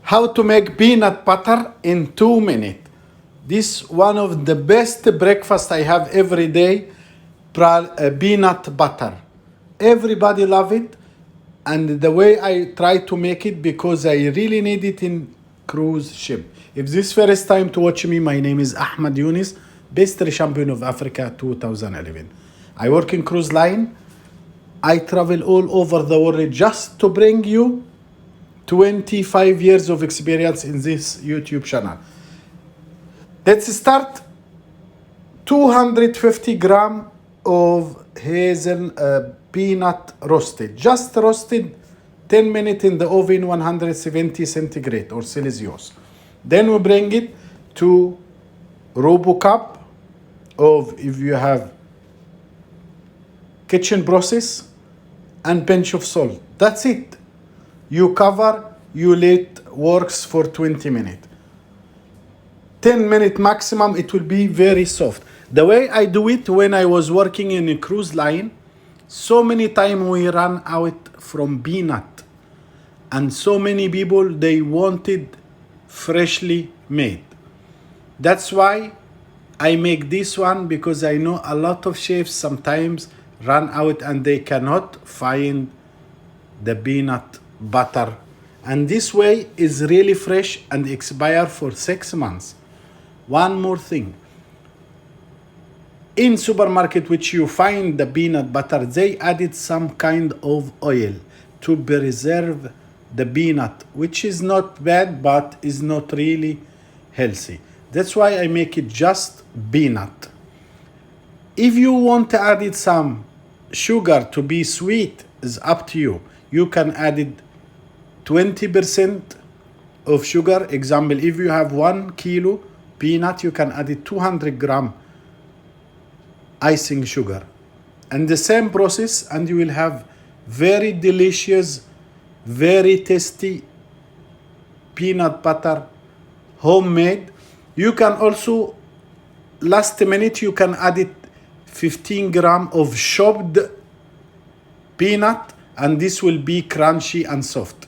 How to make peanut butter in 2 minutes. This one of the best breakfast I have every day. Peanut butter. Everybody love it, and the way I try to make it, because I really need it in cruise ship. If this first time to watch me, my name is Ahmed Younes, pastry champion of Africa 2011. I work in cruise line. I travel all over the world just to bring you 25 years of experience in this YouTube channel. Let's start. 250 gram of hazel peanut roasted. Just roasted 10 minutes in the oven, 170 centigrade or Celsius. Then we bring it to Robo cup of, if you have kitchen process, and pinch of salt. That's it. You cover, you let works for 20 minutes. 10 minutes maximum, it will be very soft. The way I do it when I was working in a cruise line, so many times we ran out from peanut. And so many people, they wanted freshly made. That's why I make this one, because I know a lot of chefs sometimes run out and they cannot find the peanut butter. And this way is really fresh and expire for 6 months. One more thing. In supermarket, which you find the peanut butter, they added some kind of oil to preserve the peanut, which is not bad, but is not really healthy. That's why I make it just peanut. If you want to add it some sugar to be sweet, is up to you. You can add it 20% of sugar. Example, if you have 1 kilo peanut, you can add it 200 gram icing sugar. And the same process, and you will have very delicious, very tasty peanut butter, homemade. You can also, last minute, you can add it 15 gram of chopped peanut, and this will be crunchy and soft.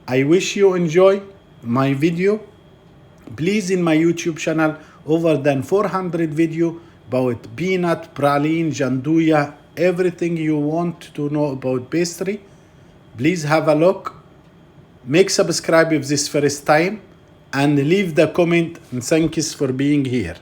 I wish you enjoy my video. Please, in my YouTube channel, over than 400 video about peanut, praline, janduya, everything you want to know about pastry. Please have a look. Make subscribe if this first time, and leave the comment, and thank you for being here.